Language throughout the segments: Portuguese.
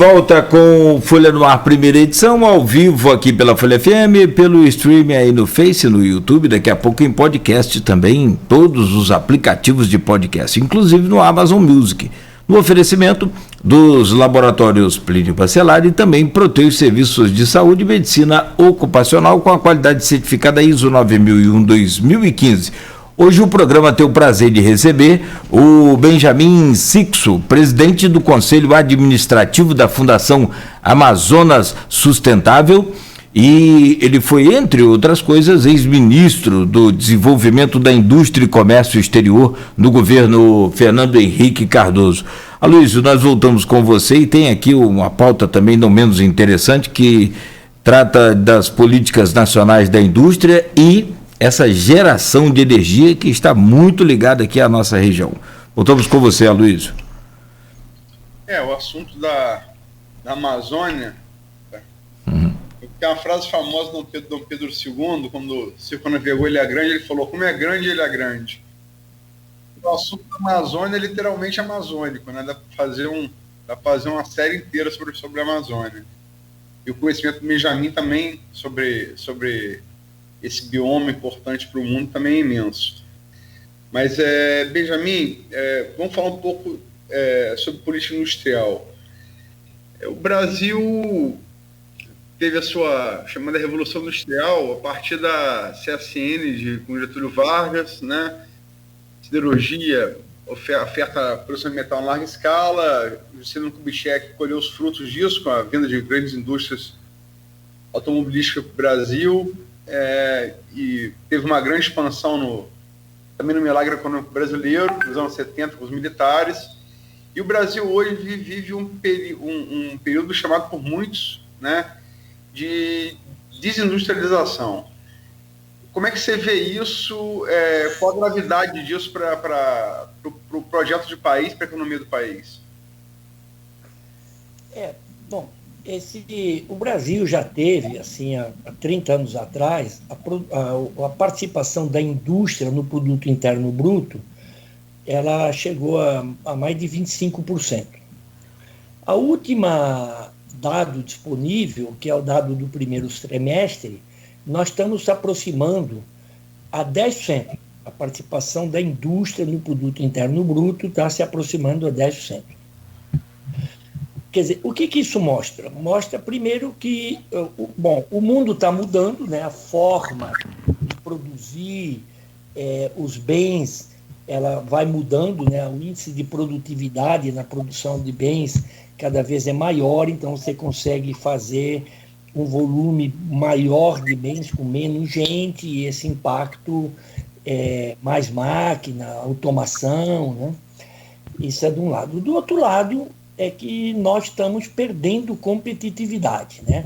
Volta com Folha no Ar, primeira edição, ao vivo aqui pela Folha FM, pelo streaming aí no Face, no YouTube, daqui a pouco em podcast também, em todos os aplicativos de podcast, inclusive no Amazon Music. No oferecimento dos laboratórios Plínio Bacelar e também Proteus Serviços de Saúde e Medicina Ocupacional com a qualidade certificada ISO 9001-2015. Hoje o programa tem o prazer de receber o Benjamin Sixo, presidente do Conselho Administrativo da Fundação Amazonas Sustentável, e ele foi, entre outras coisas, ex-ministro do Desenvolvimento da Indústria e Comércio Exterior no governo Fernando Henrique Cardoso. Aloysio, nós voltamos com você e tem aqui uma pauta também não menos interessante que trata das políticas nacionais da indústria e essa geração de energia que está muito ligada aqui à nossa região. Voltamos com você, Aloysio. O assunto da Amazônia, tem uma frase famosa do Dom Pedro II, quando Circo navegou Ilha Grande, ele falou, como é grande, Ilha Grande. O assunto da Amazônia é literalmente amazônico, né? Dá para fazer uma série inteira sobre a Amazônia. E o conhecimento do Benjamin também sobre esse bioma importante para o mundo também é imenso. Mas, Benjamin, vamos falar um pouco sobre política industrial. O Brasil teve a sua chamada Revolução Industrial a partir da CSN com Getúlio Vargas, né? Siderurgia, oferta produção de metal em larga escala, Juscelino Kubitschek colheu os frutos disso com a venda de grandes indústrias automobilísticas para o Brasil, e teve uma grande expansão também no milagre econômico brasileiro, nos anos 70, com os militares, e o Brasil hoje vive um período chamado por muitos, né, de desindustrialização. Como é que você vê isso? Qual a gravidade disso para o projeto de país, para a economia do país? O Brasil já teve, assim, há 30 anos atrás, a participação da indústria no produto interno bruto, ela chegou a mais de 25%. A última dado disponível, que é o dado do primeiro trimestre, nós estamos se aproximando a 10%. A participação da indústria no produto interno bruto está se aproximando a 10%. Quer dizer, o que isso mostra? Mostra, primeiro, que o mundo está mudando, né? A forma de produzir os bens ela vai mudando, né? O índice de produtividade na produção de bens cada vez é maior, então você consegue fazer um volume maior de bens com menos gente, e esse impacto mais máquina, automação, né? Isso é de um lado. Do outro lado, é que nós estamos perdendo competitividade, né?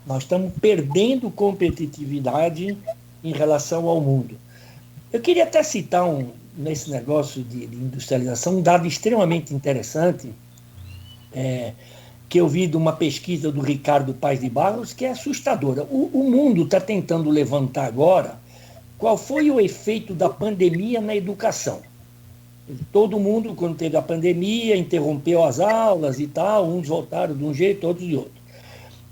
Nós estamos perdendo competitividade em relação ao mundo. Eu queria até citar, nesse negócio de industrialização, um dado extremamente interessante, que eu vi de uma pesquisa do Ricardo Paes de Barros, que é assustadora. O mundo está tentando levantar agora qual foi o efeito da pandemia na educação. Todo mundo, quando teve a pandemia, interrompeu as aulas e tal, uns voltaram de um jeito, outros de outro.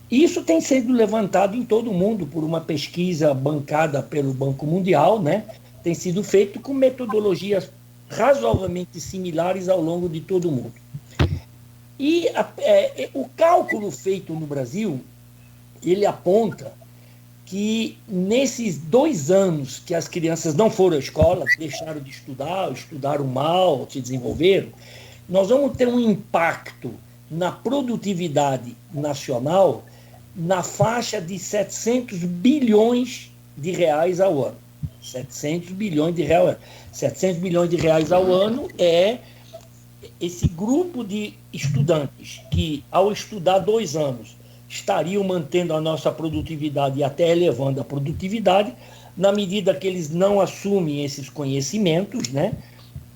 Isso tem sido levantado em todo o mundo por uma pesquisa bancada pelo Banco Mundial, né? Tem sido feito com metodologias razoavelmente similares ao longo de todo o mundo. E o cálculo feito no Brasil, ele aponta que nesses 2 anos que as crianças não foram à escola, deixaram de estudar, estudaram mal, se desenvolveram, nós vamos ter um impacto na produtividade nacional na faixa de 700 bilhões de reais ao ano. 700 bilhões de reais ao ano. 700 bilhões de reais ao ano é esse grupo de estudantes que, ao estudar 2 anos, estariam mantendo a nossa produtividade e até elevando a produtividade. Na medida que eles não assumem esses conhecimentos, né,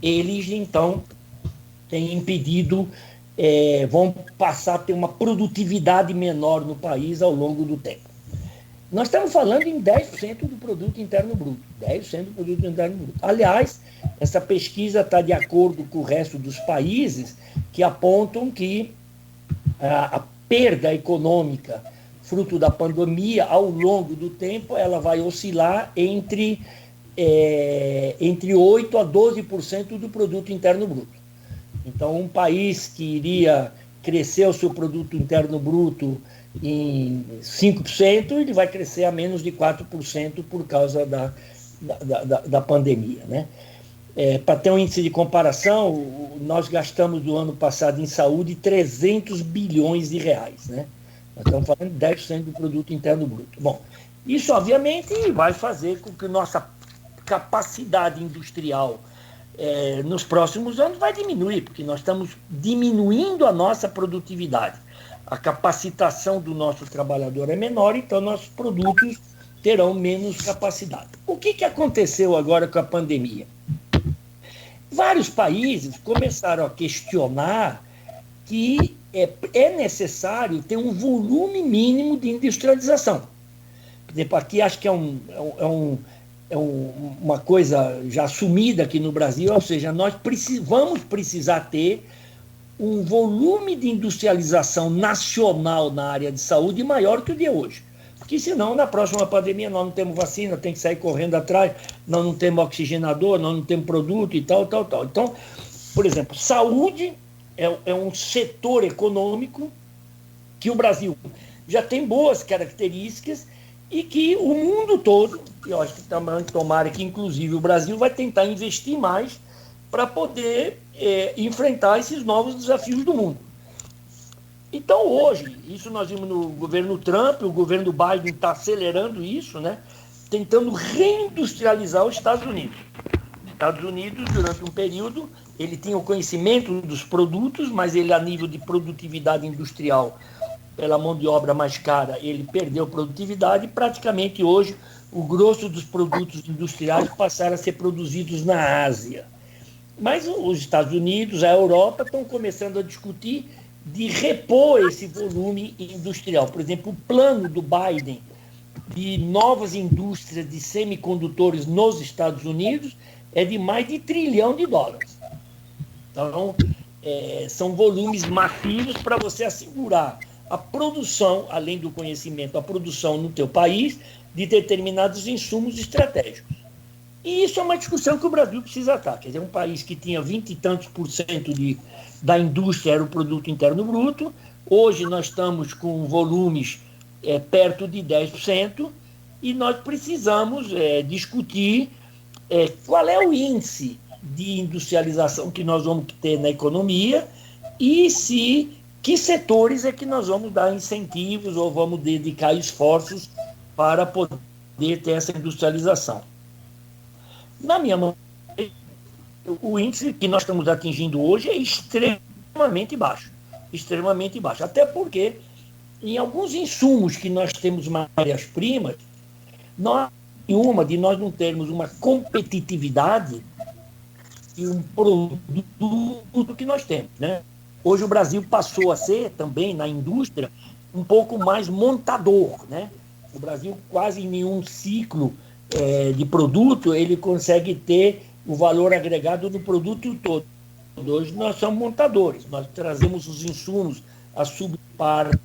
eles, então, têm impedido, vão passar a ter uma produtividade menor no país ao longo do tempo. Nós estamos falando em 10% do produto interno bruto. 10% do produto interno bruto. Aliás, essa pesquisa está de acordo com o resto dos países que apontam que perda econômica fruto da pandemia, ao longo do tempo, ela vai oscilar entre 8% a 12% do produto interno bruto. Então, um país que iria crescer o seu produto interno bruto em 5%, ele vai crescer a menos de 4% por causa da pandemia, né? Para ter um índice de comparação, nós gastamos no ano passado em saúde 300 bilhões de reais, né? Nós estamos falando de 10% do produto interno bruto. Bom, isso obviamente vai fazer com que nossa capacidade industrial nos próximos anos vai diminuir, porque nós estamos diminuindo a nossa produtividade. A capacitação do nosso trabalhador é menor, então nossos produtos terão menos capacidade. O que aconteceu agora com a pandemia? Vários países começaram a questionar que é necessário ter um volume mínimo de industrialização. Por exemplo, aqui acho que uma coisa já assumida aqui no Brasil, ou seja, nós vamos precisar ter um volume de industrialização nacional na área de saúde maior que o de hoje. Porque senão, na próxima pandemia, nós não temos vacina, tem que sair correndo atrás, nós não temos oxigenador, nós não temos produto e tal. Então, por exemplo, saúde é um setor econômico que o Brasil já tem boas características e que o mundo todo, eu acho que também tomara que inclusive o Brasil vai tentar investir mais para poder enfrentar esses novos desafios do mundo. Então hoje, isso nós vimos no governo Trump, o governo Biden está acelerando isso, né? Tentando reindustrializar os Estados Unidos. Os Estados Unidos, durante um período, ele tinha o conhecimento dos produtos, mas ele, a nível de produtividade industrial, pela mão de obra mais cara, ele perdeu produtividade e praticamente hoje o grosso dos produtos industriais passaram a ser produzidos na Ásia. Mas os Estados Unidos, a Europa, estão começando a discutir de repor esse volume industrial. Por exemplo, o plano do Biden de novas indústrias de semicondutores nos Estados Unidos é de mais de $1 trilhão. Então, são volumes massivos para você assegurar a produção, além do conhecimento, a produção no teu país de determinados insumos estratégicos. E isso é uma discussão que o Brasil precisa estar. Quer dizer, um país que tinha 20 e tantos por cento da indústria era o produto interno bruto, hoje nós estamos com volumes perto de 10%, e nós precisamos discutir qual é o índice de industrialização que nós vamos ter na economia e que setores é que nós vamos dar incentivos ou vamos dedicar esforços para poder ter essa industrialização. Na minha mão, o índice que nós estamos atingindo hoje é extremamente baixo. Extremamente baixo. Até porque, em alguns insumos que nós temos matérias-primas, nós não termos uma competitividade e um produto que nós temos, né? Hoje o Brasil passou a ser, também na indústria, um pouco mais montador, né? O Brasil, quase em nenhum ciclo de produto, ele consegue ter o valor agregado do produto todo. Hoje nós somos montadores, nós trazemos os insumos, as subpartes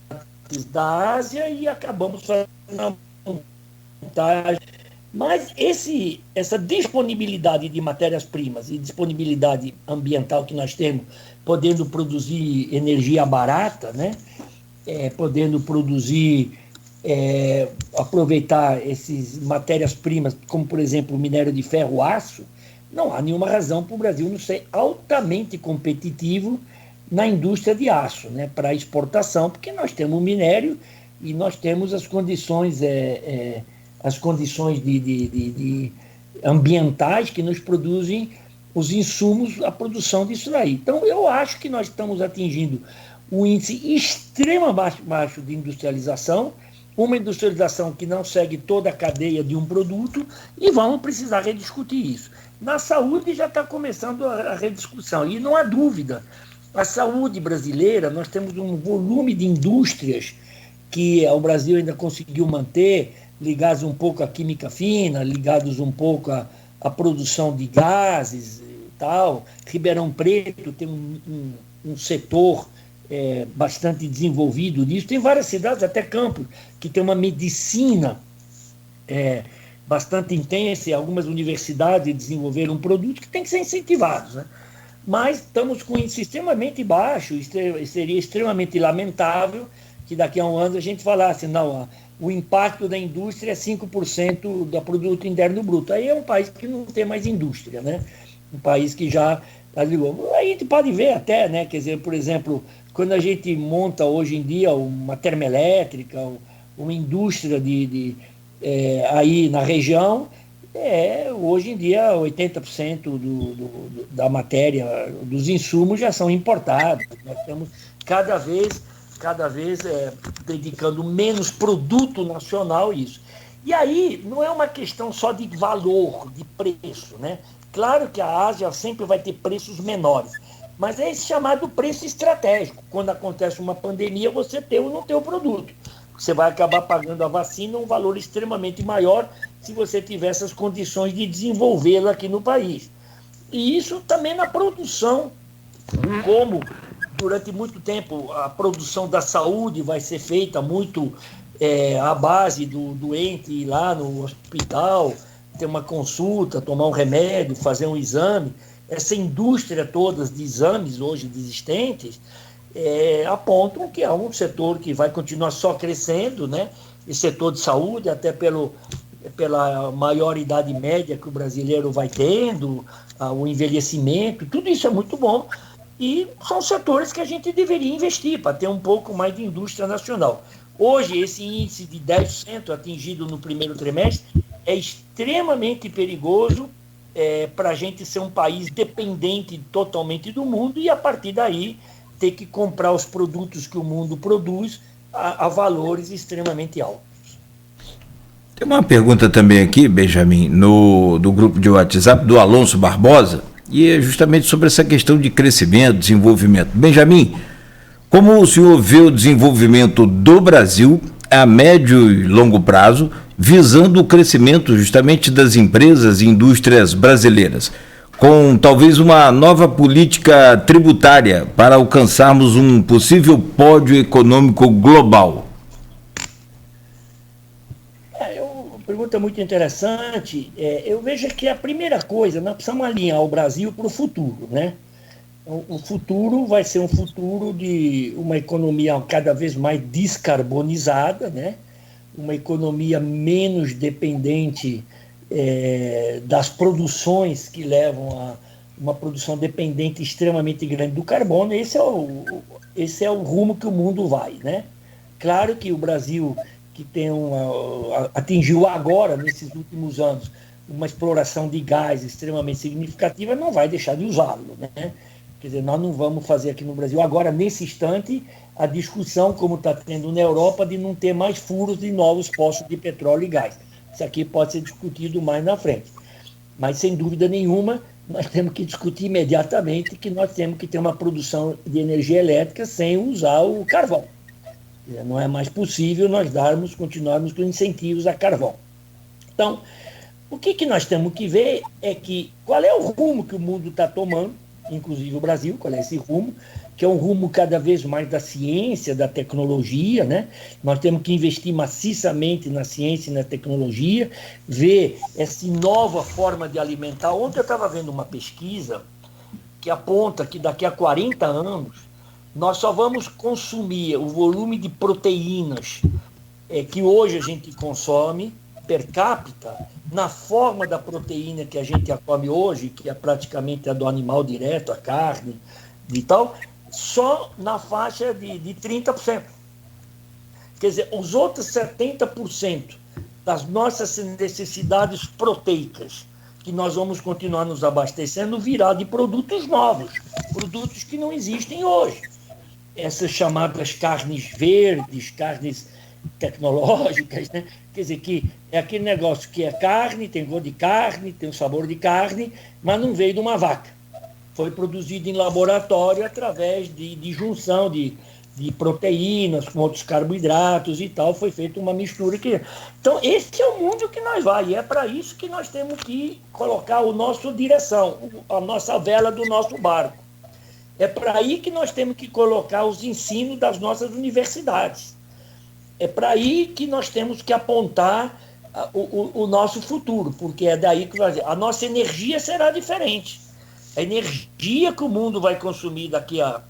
da Ásia e acabamos fazendo a montagem. Mas essa disponibilidade de matérias-primas e disponibilidade ambiental que nós temos, podendo produzir energia barata, né? Podendo produzir, aproveitar essas matérias-primas, como, por exemplo, o minério de ferro-aço, não há nenhuma razão para o Brasil não ser altamente competitivo na indústria de aço, né? Para exportação, porque nós temos o minério e nós temos as condições ambientais que nos produzem os insumos, a produção disso daí. Então, eu acho que nós estamos atingindo um índice extremamente baixo de industrialização, uma industrialização que não segue toda a cadeia de um produto, e vamos precisar rediscutir isso. Na saúde já está começando a rediscussão, e não há dúvida, a saúde brasileira, nós temos um volume de indústrias que o Brasil ainda conseguiu manter, ligados um pouco à química fina, ligados um pouco à produção de gases e tal. Ribeirão Preto tem um setor bastante desenvolvido nisso. Tem várias cidades, até Campos, que tem uma medicina bastante intensa, e algumas universidades desenvolveram um produto que tem que ser incentivados, né? Mas estamos com índice extremamente baixo, e seria extremamente lamentável que daqui a um ano a gente falasse, não, o impacto da indústria é 5% do produto interno bruto. Aí é um país que não tem mais indústria, né? Um país que já... Aí a gente pode ver até, né? Quer dizer, por exemplo, quando a gente monta hoje em dia uma termoelétrica, uma indústria aí na região, hoje em dia 80% da matéria, dos insumos já são importados. Nós estamos cada vez dedicando menos produto nacional a isso. E aí não é uma questão só de valor, de preço, né? Claro que a Ásia sempre vai ter preços menores, mas é esse chamado preço estratégico. Quando acontece uma pandemia, você tem ou não tem o produto. Você vai acabar pagando a vacina um valor extremamente maior se você tiver essas condições de desenvolvê-la aqui no país. E isso também na produção, como durante muito tempo a produção da saúde vai ser feita muito à base do doente ir lá no hospital, ter uma consulta, tomar um remédio, fazer um exame. Essa indústria toda de exames hoje existentes apontam que é um setor que vai continuar só crescendo, né? Esse setor de saúde, até pela maior idade média que o brasileiro vai tendo, o envelhecimento, tudo isso é muito bom. E são setores que a gente deveria investir para ter um pouco mais de indústria nacional. Hoje, esse índice de 10% atingido no primeiro trimestre é extremamente perigoso para a gente ser um país dependente totalmente do mundo e, a partir daí, ter que comprar os produtos que o mundo produz a valores extremamente altos. Tem uma pergunta também aqui, Benjamin, do grupo de WhatsApp do Alonso Barbosa, e é justamente sobre essa questão de crescimento, desenvolvimento. Benjamin, como o senhor vê o desenvolvimento do Brasil a médio e longo prazo, visando o crescimento justamente das empresas e indústrias brasileiras, com talvez uma nova política tributária para alcançarmos um possível pódio econômico global? Uma pergunta muito interessante. Eu vejo que a primeira coisa, nós precisamos alinhar o Brasil para o futuro, né? O futuro vai ser um futuro de uma economia cada vez mais descarbonizada, né? Uma economia menos dependente das produções que levam a uma produção dependente extremamente grande do carbono. Esse é o rumo que o mundo vai, né? Claro que o Brasil, que atingiu agora, nesses últimos anos, uma exploração de gás extremamente significativa, não vai deixar de usá-lo, né? Quer dizer, nós não vamos fazer aqui no Brasil, agora, nesse instante, a discussão, como está tendo na Europa, de não ter mais furos de novos poços de petróleo e gás. Isso aqui pode ser discutido mais na frente. Mas, sem dúvida nenhuma, nós temos que discutir imediatamente que nós temos que ter uma produção de energia elétrica sem usar o carvão. Não é mais possível nós continuarmos com incentivos a carvão. Então, o que nós temos que ver é qual é o rumo que o mundo está tomando, inclusive o Brasil, qual é esse rumo, que é um rumo cada vez mais da ciência, da tecnologia, né? Nós temos que investir maciçamente na ciência e na tecnologia, ver essa nova forma de alimentar. Ontem eu estava vendo uma pesquisa que aponta que daqui a 40 anos nós só vamos consumir o volume de proteínas que hoje a gente consome per capita, na forma da proteína que a gente come hoje, que é praticamente a do animal direto, a carne e tal, só na faixa de 30%. Quer dizer, os outros 70% das nossas necessidades proteicas, que nós vamos continuar nos abastecendo, virá de produtos novos, produtos que não existem hoje. Essas chamadas carnes verdes, carnes tecnológicas, né? Quer dizer, que é aquele negócio que é carne, tem gosto de carne, tem o sabor de carne, mas não veio de uma vaca. Foi produzido em laboratório através de junção de proteínas com outros carboidratos e tal, foi feita uma mistura que... Então, esse é o mundo que nós vai, e é para isso que nós temos que colocar a nossa direção, a nossa vela do nosso barco. É para aí que nós temos que colocar os ensinos das nossas universidades. É para aí que nós temos que apontar o nosso futuro, porque é daí que a nossa energia será diferente. A energia que o mundo vai consumir daqui a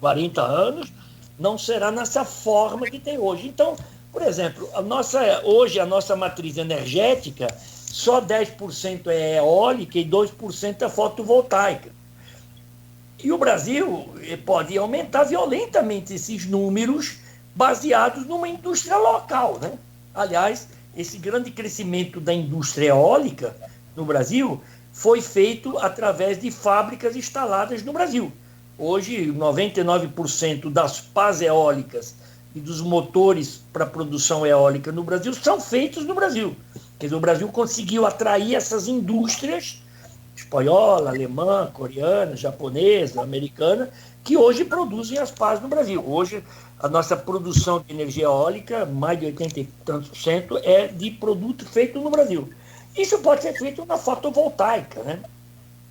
40 anos não será nessa forma que tem hoje. Então, por exemplo, hoje a nossa matriz energética, só 10% é eólica e 2% é fotovoltaica. E o Brasil pode aumentar violentamente esses números baseados numa indústria local, né? Aliás, esse grande crescimento da indústria eólica no Brasil foi feito através de fábricas instaladas no Brasil. Hoje, 99% das pás eólicas e dos motores para produção eólica no Brasil são feitos no Brasil. Quer dizer, o Brasil conseguiu atrair essas indústrias espanhola, alemã, coreana, japonesa, americana, que hoje produzem as pás no Brasil. Hoje, a nossa produção de energia eólica, mais de 80 e tantos por cento, é de produto feito no Brasil. Isso pode ser feito na fotovoltaica, né?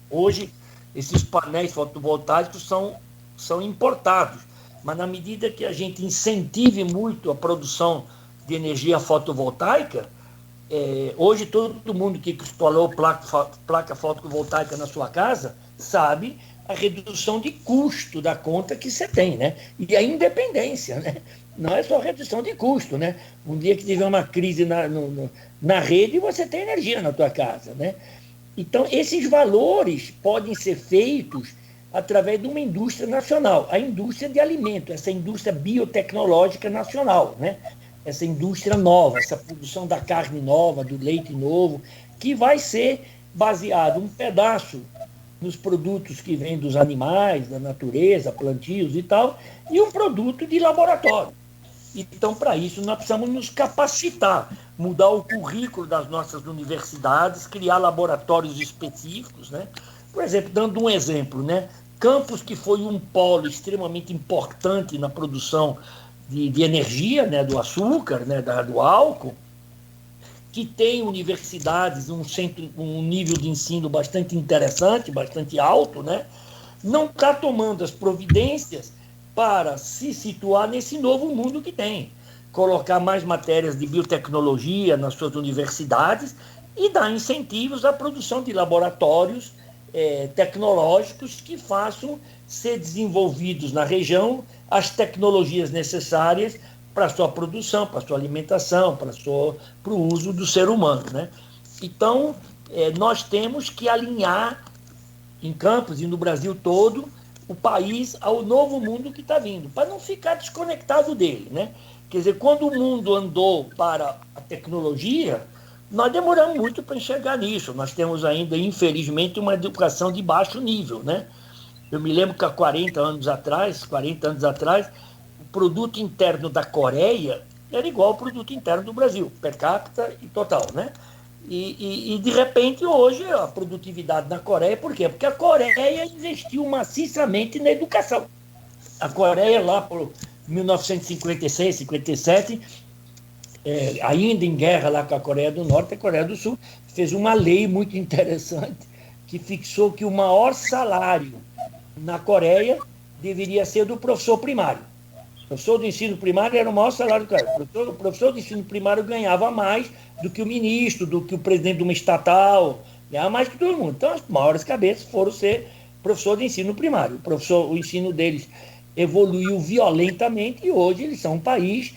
Hoje, esses painéis fotovoltaicos são importados, mas na medida que a gente incentive muito a produção de energia fotovoltaica, hoje todo mundo que instalou placa fotovoltaica na sua casa sabe a redução de custo da conta que você tem, né? E a independência, né? Não é só redução de custo, né? Um dia que tiver uma crise na rede, você tem energia na tua casa, né? Então, esses valores podem ser feitos através de uma indústria nacional, a indústria de alimento, essa indústria biotecnológica nacional, né? Essa indústria nova, essa produção da carne nova, do leite novo, que vai ser baseado um pedaço nos produtos que vêm dos animais, da natureza, plantios e tal, e um produto de laboratório. Então, para isso, nós precisamos nos capacitar, mudar o currículo das nossas universidades, criar laboratórios específicos, né? Por exemplo, dando um exemplo, né? Campos, que foi um polo extremamente importante na produção de energia, né? Do açúcar, né? Do álcool, que tem universidades, um nível de ensino bastante interessante, bastante alto, né? Não está tomando as providências para se situar nesse novo mundo que tem. Colocar mais matérias de biotecnologia nas suas universidades e dar incentivos à produção de laboratórios tecnológicos que façam ser desenvolvidos na região as tecnologias necessárias para a sua produção, para a sua alimentação, para o uso do ser humano, né? Então, nós temos que alinhar em Campos e no Brasil todo o país ao novo mundo que está vindo, para não ficar desconectado dele, né? Quer dizer, quando o mundo andou para a tecnologia, nós demoramos muito para enxergar nisso. Nós temos ainda, infelizmente, uma educação de baixo nível, né? Eu me lembro que há 40 anos atrás, o produto interno da Coreia era igual ao produto interno do Brasil, per capita e total, né? E de repente, hoje, a produtividade na Coreia, por quê? Porque a Coreia investiu maciçamente na educação. A Coreia, lá por 1956, 57, ainda em guerra lá com a Coreia do Norte, a Coreia do Sul fez uma lei muito interessante que fixou que o maior salário na Coreia deveria ser do professor primário. O professor do ensino primário era o maior salário do Coreia. O professor do ensino primário ganhava mais do que o ministro, do que o presidente de uma estatal, ganhava mais que todo mundo. Então, as maiores cabeças foram ser professor de ensino primário. O ensino deles evoluiu violentamente e hoje eles são um país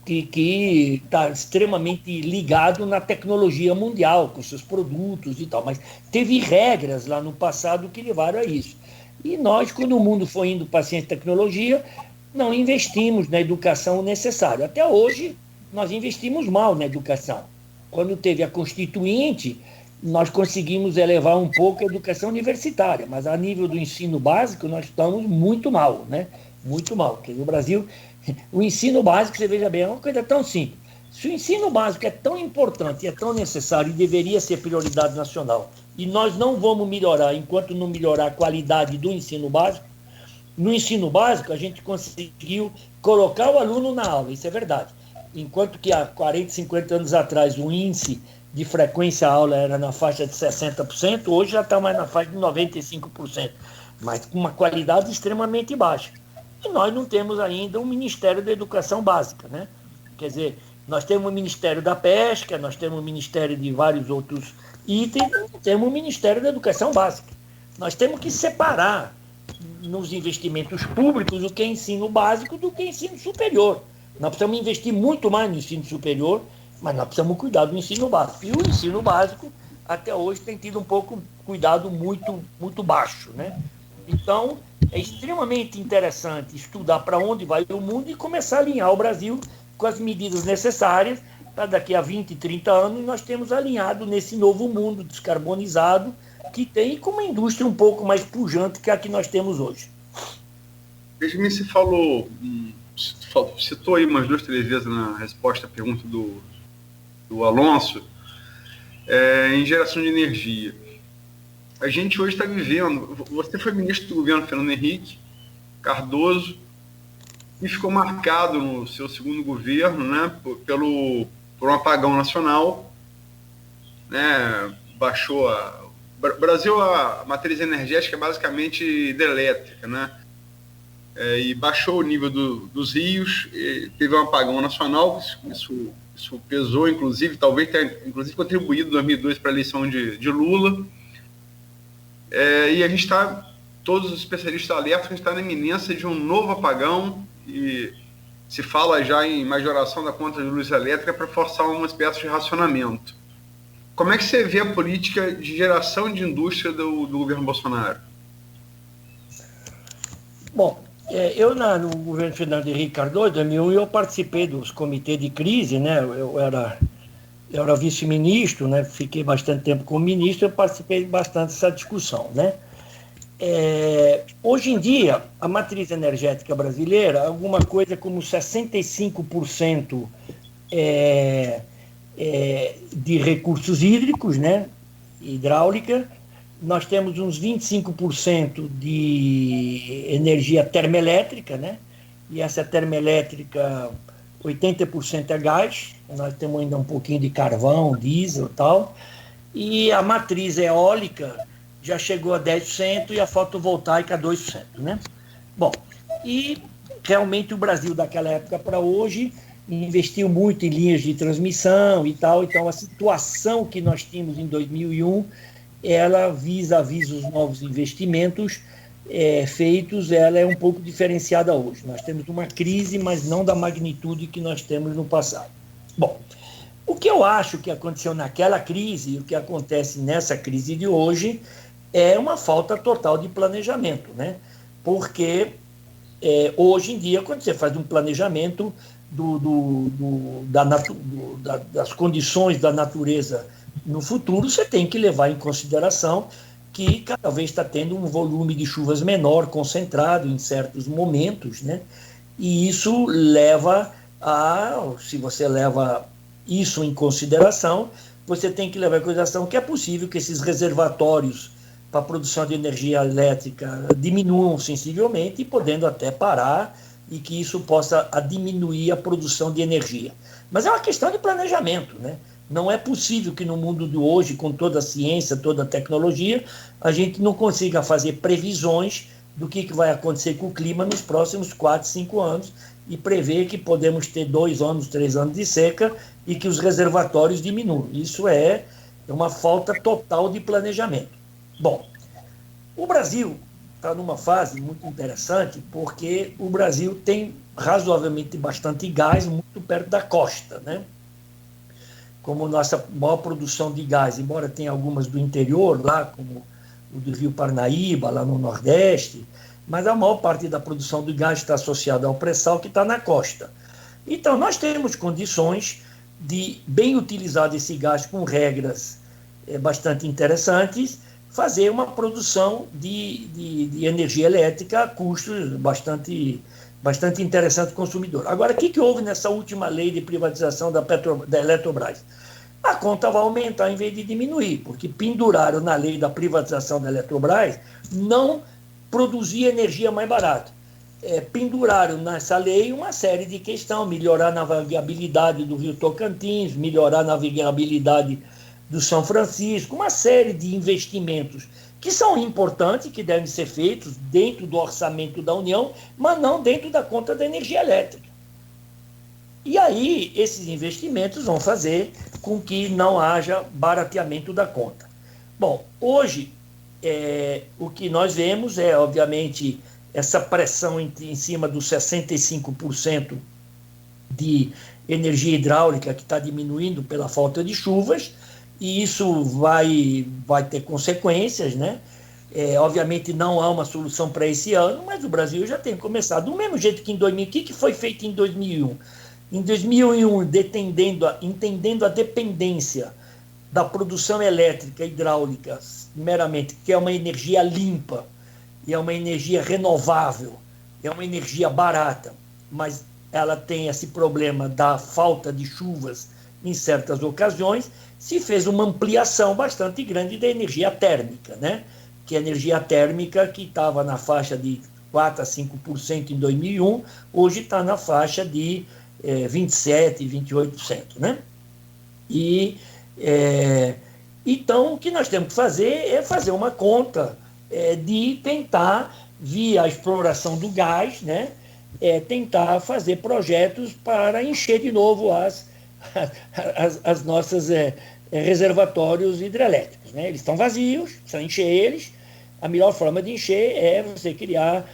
que está extremamente ligado na tecnologia mundial, com seus produtos e tal. Mas teve regras lá no passado que levaram a isso. E nós, quando o mundo foi indo para a ciência e tecnologia, não investimos na educação necessária. Até hoje, nós investimos mal na educação. Quando teve a Constituinte, nós conseguimos elevar um pouco a educação universitária, mas a nível do ensino básico, nós estamos muito mal, né? Muito mal. Porque no Brasil, o ensino básico, você veja bem, é uma coisa tão simples. Se o ensino básico é tão importante, é tão necessário e deveria ser prioridade nacional, e nós não vamos melhorar enquanto não melhorar a qualidade do ensino básico, no ensino básico a gente conseguiu colocar o aluno na aula, isso é verdade. Enquanto que há 40, 50 anos atrás o índice de frequência à aula era na faixa de 60%, hoje já está mais na faixa de 95%. mas com uma qualidade extremamente baixa. E nós não temos ainda um Ministério da Educação Básica, né? Quer dizer, nós temos o Ministério da Pesca, nós temos o Ministério de vários outros itens, não temos o Ministério da Educação Básica. Nós temos que separar nos investimentos públicos o que é ensino básico do que é ensino superior. Nós precisamos investir muito mais no ensino superior, mas nós precisamos cuidar do ensino básico. E o ensino básico, até hoje, tem tido um pouco cuidado muito baixo, né? Então, é extremamente interessante estudar para onde vai o mundo e começar a alinhar o Brasil com as medidas necessárias para daqui a 20, 30 anos nós temos alinhado nesse novo mundo descarbonizado que tem com uma indústria um pouco mais pujante que a que nós temos hoje. Benjamin, você citou aí umas 2, 3 vezes na resposta à pergunta do Alonso, em geração de energia. A gente hoje está vivendo, você foi ministro do governo Fernando Henrique Cardoso e ficou marcado no seu segundo governo, né, por um apagão nacional, né, baixou Brasil, a matriz energética é basicamente hidrelétrica, né? E baixou o nível dos rios, teve um apagão nacional, isso pesou, inclusive, talvez tenha contribuído em 2002 para a eleição de Lula. E a gente está, todos os especialistas alertam que a gente está na iminência de um novo apagão e se fala já em majoração da conta de luz elétrica para forçar uma espécie de racionamento. Como é que você vê a política de geração de indústria do governo Bolsonaro? Bom, eu no governo Fernando Henrique Cardoso, em 2001, eu participei dos comitês de crise, né? Eu era vice-ministro, né? Fiquei bastante tempo como ministro, eu participei bastante dessa discussão, né? Hoje em dia, a matriz energética brasileira, alguma coisa como 65% de recursos hídricos, né, hidráulica, nós temos uns 25% de energia termoelétrica, né, e essa termoelétrica, 80% é gás, nós temos ainda um pouquinho de carvão, diesel e tal, e a matriz eólica já chegou a 10% e a fotovoltaica a 2%, né? Bom, e realmente o Brasil daquela época para hoje investiu muito em linhas de transmissão e tal, então a situação que nós tínhamos em 2001, ela vis-à-vis os novos investimentos feitos, ela é um pouco diferenciada hoje. Nós temos uma crise, mas não da magnitude que nós temos no passado. Bom, o que eu acho que aconteceu naquela crise e o que acontece nessa crise de hoje é uma falta total de planejamento, né? Porque hoje em dia, quando você faz um planejamento das condições da natureza no futuro, você tem que levar em consideração que cada vez está tendo um volume de chuvas menor, concentrado em certos momentos, né? E isso leva se você leva isso em consideração, você tem que levar em consideração que é possível que esses reservatórios para a produção de energia elétrica diminuam sensivelmente, podendo até parar, e que isso possa diminuir a produção de energia. Mas é uma questão de planejamento, né? Não é possível que no mundo de hoje, com toda a ciência, toda a tecnologia, a gente não consiga fazer previsões do que vai acontecer com o clima nos próximos 4, 5 anos e prever que podemos ter 2 anos, 3 anos de seca e que os reservatórios diminuam. Isso é uma falta total de planejamento. Bom, o Brasil está numa fase muito interessante porque o Brasil tem razoavelmente bastante gás muito perto da costa, né? Como nossa maior produção de gás, embora tenha algumas do interior, lá como o do Rio Parnaíba, lá no Nordeste, mas a maior parte da produção de gás está associada ao pré-sal que está na costa. Então, nós temos condições de, bem utilizar esse gás com regras bastante interessantes, fazer uma produção de energia elétrica a custos bastante interessante para o consumidor. Agora, o que houve nessa última lei de privatização da Eletrobras? A conta vai aumentar em vez de diminuir, porque penduraram na lei da privatização da Eletrobras não produzir energia mais barata. Penduraram nessa lei uma série de questões, melhorar a navegabilidade do Rio Tocantins, melhorar a navegabilidade do São Francisco, uma série de investimentos que são importantes, que devem ser feitos dentro do orçamento da União, mas não dentro da conta da energia elétrica. E aí, esses investimentos vão fazer com que não haja barateamento da conta. Bom, hoje, o que nós vemos é, obviamente, essa pressão em cima dos 65% de energia hidráulica que está diminuindo pela falta de chuvas, e isso vai ter consequências, né? Obviamente não há uma solução para esse ano, mas o Brasil já tem começado. Do mesmo jeito que em 2000, o que foi feito em 2001? Em 2001, entendendo a dependência da produção elétrica hidráulica, meramente, que é uma energia limpa, e é uma energia renovável, é uma energia barata, mas ela tem esse problema da falta de chuvas em certas ocasiões, se fez uma ampliação bastante grande da energia térmica, né? Que a energia térmica, que estava na faixa de 4% a 5% em 2001, hoje está na faixa de 27%, 28%, né? Então, o que nós temos que fazer é fazer uma conta de tentar, via a exploração do gás, né? Tentar fazer projetos para encher de novo as nossas reservatórios hidrelétricos, né? Eles estão vazios, precisa encher eles. A melhor forma de encher é você criar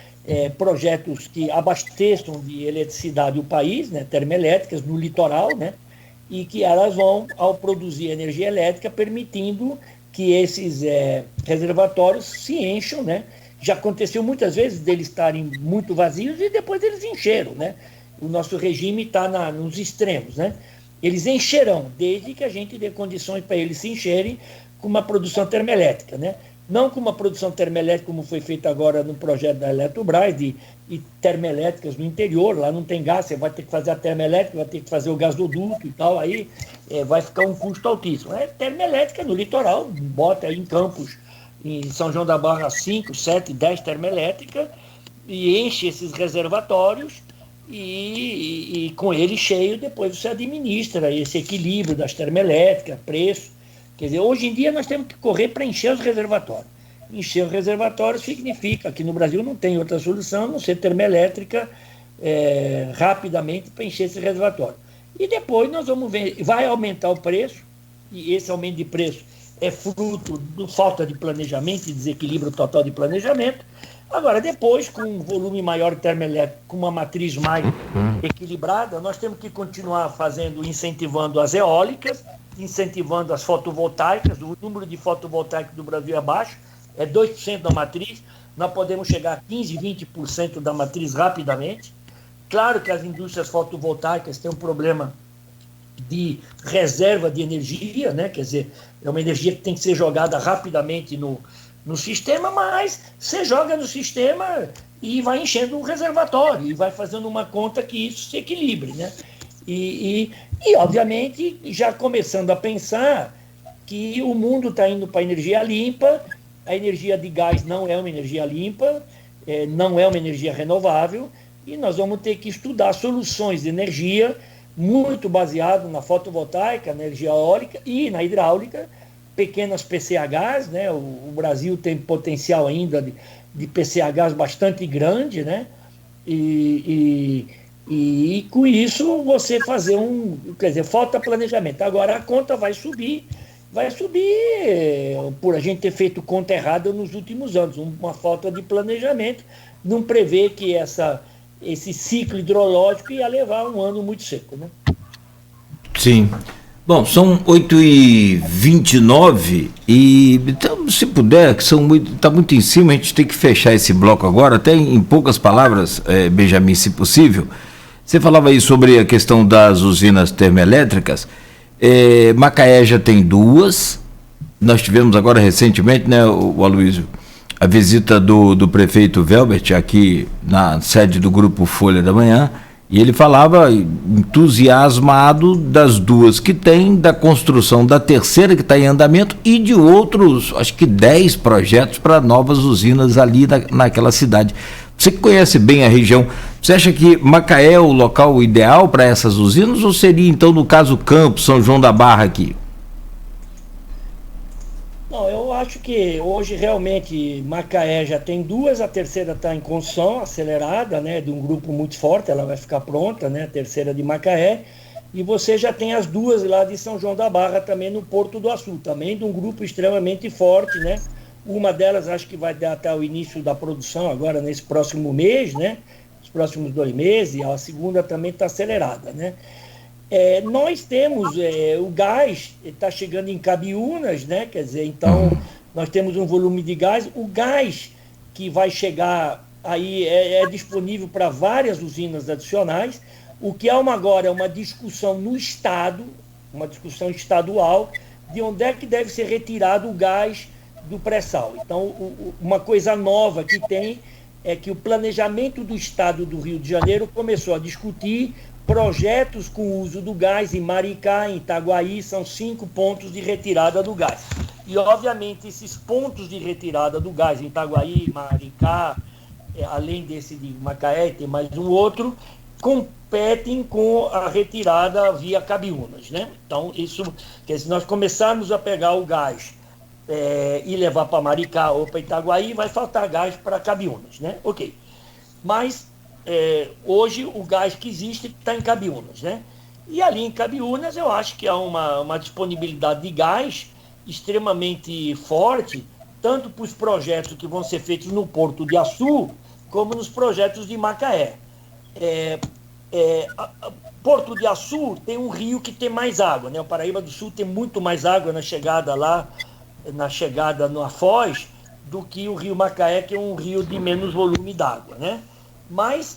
projetos que abasteçam de eletricidade o país, né? Termoelétricas no litoral, né? E que elas vão, ao produzir energia elétrica, permitindo que esses reservatórios se encham, né? Já aconteceu muitas vezes deles estarem muito vazios e depois eles encheram, né? O nosso regime está nos extremos, né? Eles encherão, desde que a gente dê condições para eles se encherem com uma produção termoelétrica, né? Não com uma produção termoelétrica como foi feito agora no projeto da Eletrobras, de termoelétricas no interior, lá não tem gás, você vai ter que fazer a termoelétrica, vai ter que fazer o gasoduto e tal, aí vai ficar um custo altíssimo. Termoelétrica no litoral, bota aí em Campos, em São João da Barra, 5, 7, 10 termoelétricas, e enche esses reservatórios, e com ele cheio, depois você administra esse equilíbrio das termoelétricas, preço. Quer dizer, hoje em dia nós temos que correr para encher os reservatórios. Encher os reservatórios significa que no Brasil não tem outra solução a não ser termoelétrica rapidamente para encher esse reservatório. E depois nós vamos ver, vai aumentar o preço, e esse aumento de preço é fruto da falta de planejamento e desequilíbrio total de planejamento. Agora, depois, com um volume maior de termoelétrico, com uma matriz mais equilibrada, nós temos que continuar incentivando as eólicas, incentivando as fotovoltaicas. O número de fotovoltaicas do Brasil é baixo, é 2% da matriz, nós podemos chegar a 15%, 20% da matriz rapidamente. Claro que as indústrias fotovoltaicas têm um problema de reserva de energia, né? Quer dizer, é uma energia que tem que ser jogada rapidamente no sistema, mas você joga no sistema e vai enchendo um reservatório e vai fazendo uma conta que isso se equilibre, né? E obviamente, já começando a pensar que o mundo está indo para a energia limpa, a energia de gás não é uma energia limpa, não é uma energia renovável, e nós vamos ter que estudar soluções de energia muito baseado na fotovoltaica, na energia eólica e na hidráulica, pequenas PCHs, né? O Brasil tem potencial ainda de PCHs bastante grande, né? E com isso você fazer quer dizer, falta planejamento. Agora a conta vai subir por a gente ter feito conta errada nos últimos anos, uma falta de planejamento, não prevê que esse ciclo hidrológico ia levar um ano muito seco, né? Sim. Bom, são 8h29 e, então, se puder, que está muito em cima, a gente tem que fechar esse bloco agora, até em poucas palavras, Benjamin, se possível. Você falava aí sobre a questão das usinas termoelétricas. Macaé já tem 2. Nós tivemos agora recentemente, né, o Aloysio, a visita do prefeito Velbert aqui na sede do Grupo Folha da Manhã, e ele falava entusiasmado das 2 que tem, da construção da terceira que está em andamento e de outros, acho que 10 projetos para novas usinas ali naquela cidade. Você que conhece bem a região, você acha que Macaé é o local ideal para essas usinas ou seria então, no caso, Campos, São João da Barra aqui? Não, eu acho que hoje realmente Macaé já tem duas, a terceira está em construção acelerada, né, de um grupo muito forte, ela vai ficar pronta, né, a terceira de Macaé, e você já tem as duas lá de São João da Barra também no Porto do Açu, também de um grupo extremamente forte, né, uma delas acho que vai dar até o início da produção agora nesse próximo mês, né, os próximos 2 meses, e a segunda também está acelerada, né. Nós temos o gás, está chegando em Cabiúnas, né? Quer dizer, então nós temos um volume de gás. O gás que vai chegar aí é disponível para várias usinas adicionais. O que há agora é uma discussão no Estado, uma discussão estadual, de onde é que deve ser retirado o gás do pré-sal. Então, uma coisa nova que tem é que o planejamento do Estado do Rio de Janeiro começou a discutir projetos com uso do gás em Maricá, em Itaguaí, são 5 pontos de retirada do gás. E, obviamente, esses pontos de retirada do gás em Itaguaí, Maricá, além desse de Macaé, tem mais um outro, competem com a retirada via Cabiúnas, né? Então, isso, quer dizer, se nós começarmos a pegar o gás e levar para Maricá ou para Itaguaí, vai faltar gás para Cabiúnas, né? Ok. Mas hoje o gás que existe está em Cabiúnas, né? E ali em Cabiúnas eu acho que há uma disponibilidade de gás extremamente forte, tanto para os projetos que vão ser feitos no Porto de Açu, como nos projetos de Macaé. Porto de Açu tem um rio que tem mais água, né? O Paraíba do Sul tem muito mais água na chegada na Foz, do que o rio Macaé, que é um rio de menos volume d'água, né? Mas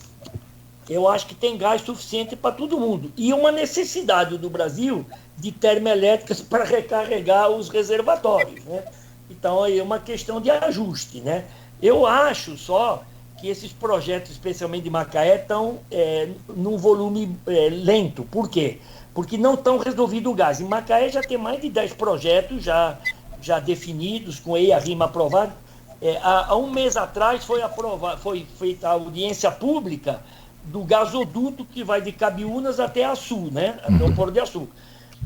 eu acho que tem gás suficiente para todo mundo. E uma necessidade do Brasil de termoelétricas para recarregar os reservatórios, né? Então, aí é uma questão de ajuste, né? Eu acho só que esses projetos, especialmente de Macaé, estão num volume lento. Por quê? Porque não estão resolvido o gás. Em Macaé já tem mais de 10 projetos já definidos, com EIA-RIMA aprovado. Há um mês atrás foi feita a audiência pública do gasoduto que vai de Cabiúnas até Açu, né? Até o Porto de Açu.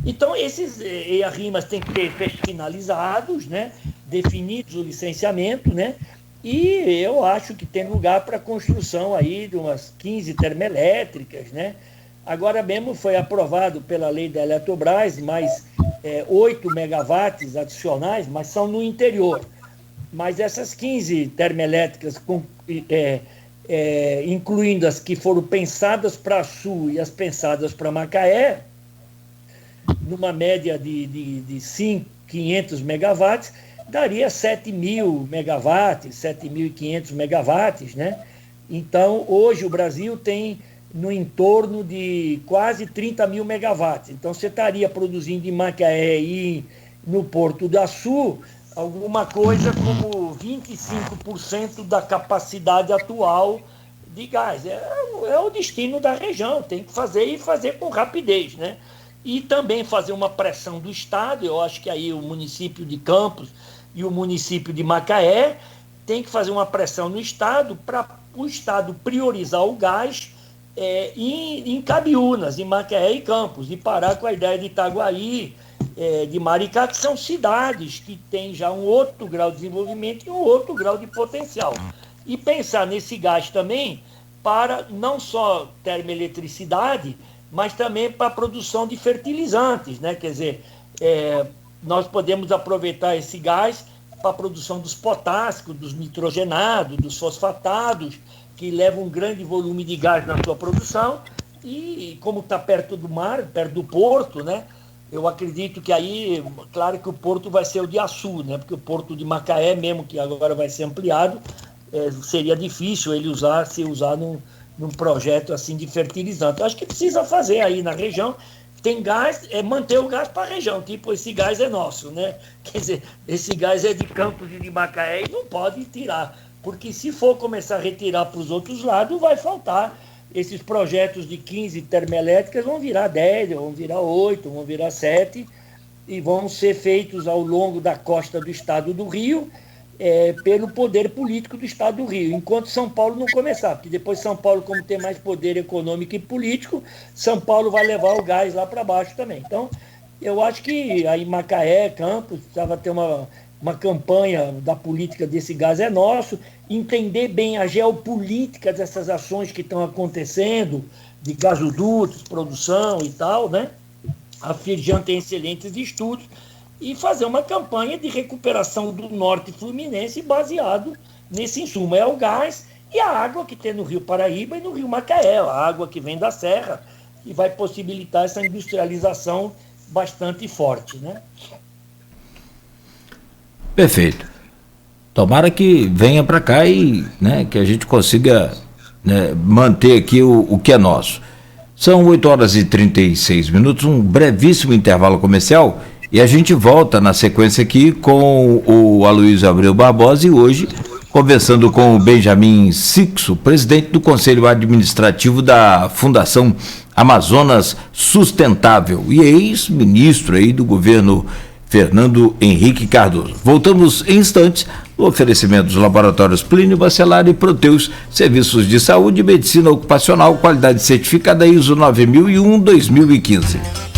Então, esses EIA-RIMAs têm que ter finalizados, né? Definidos o licenciamento, né? E eu acho que tem lugar para construção aí de umas 15 termoelétricas, né? Agora mesmo foi aprovado pela lei da Eletrobras mais 8 megawatts adicionais, mas são no interior. Mas essas 15 termoelétricas, incluindo as que foram pensadas para Sul e as pensadas para Macaé, numa média de 500 megawatts, daria 7.000 megawatts, 7.500 megawatts, né? Então, hoje o Brasil tem no entorno de quase 30.000 megawatts. Então, você estaria produzindo em Macaé e no Porto do Açu alguma coisa como 25% da capacidade atual de gás. É o destino da região, tem que fazer e fazer com rapidez, né? E também fazer uma pressão do Estado. Eu acho que aí o município de Campos e o município de Macaé tem que fazer uma pressão no Estado para o Estado priorizar o gás em Cabiúnas, em Macaé e Campos, e parar com a ideia de Itaguaí, de Maricá, que são cidades que têm já um outro grau de desenvolvimento e um outro grau de potencial. E pensar nesse gás também para não só termoeletricidade, mas também para a produção de fertilizantes, né? Quer dizer, nós podemos aproveitar esse gás para a produção dos potássicos, dos nitrogenados, dos fosfatados, que levam um grande volume de gás na sua produção. E como está perto do mar, perto do porto, né? Eu acredito que aí, claro que o porto vai ser o de Açu, né? Porque o porto de Macaé, mesmo que agora vai ser ampliado, seria difícil ele ser usado num projeto assim de fertilizante. Acho que precisa fazer aí na região. Tem gás, manter o gás para a região, tipo, esse gás é nosso, né? Quer dizer, esse gás é de Campos e de Macaé e não pode tirar, porque se for começar a retirar para os outros lados, vai faltar. Esses projetos de 15 termoelétricas vão virar 10, vão virar 8, vão virar 7, e vão ser feitos ao longo da costa do estado do Rio, pelo poder político do estado do Rio, enquanto São Paulo não começar, porque depois São Paulo, como tem mais poder econômico e político, São Paulo vai levar o gás lá para baixo também. Então, eu acho que aí Macaé, Campos, precisava ter uma uma campanha da política desse gás é nosso, entender bem a geopolítica dessas ações que estão acontecendo, de gasodutos, produção e tal, né? A Firjan tem excelentes estudos, e fazer uma campanha de recuperação do norte fluminense baseado nesse insumo. É o gás e a água que tem no Rio Paraíba e no Rio Macaé, a água que vem da serra, e vai possibilitar essa industrialização bastante forte, né? Perfeito. Tomara que venha para cá e, né, que a gente consiga, né, manter aqui o que é nosso. São 8h36, um brevíssimo intervalo comercial, e a gente volta na sequência aqui com o Aloysio Abreu Barbosa, e hoje conversando com o Benjamin Sixo, presidente do Conselho Administrativo da Fundação Amazonas Sustentável e ex-ministro aí do governo Fernando Henrique Cardoso. Voltamos em instantes no oferecimento dos laboratórios Plínio Bacelar e Proteus, serviços de saúde e medicina ocupacional, qualidade certificada ISO 9001-2015.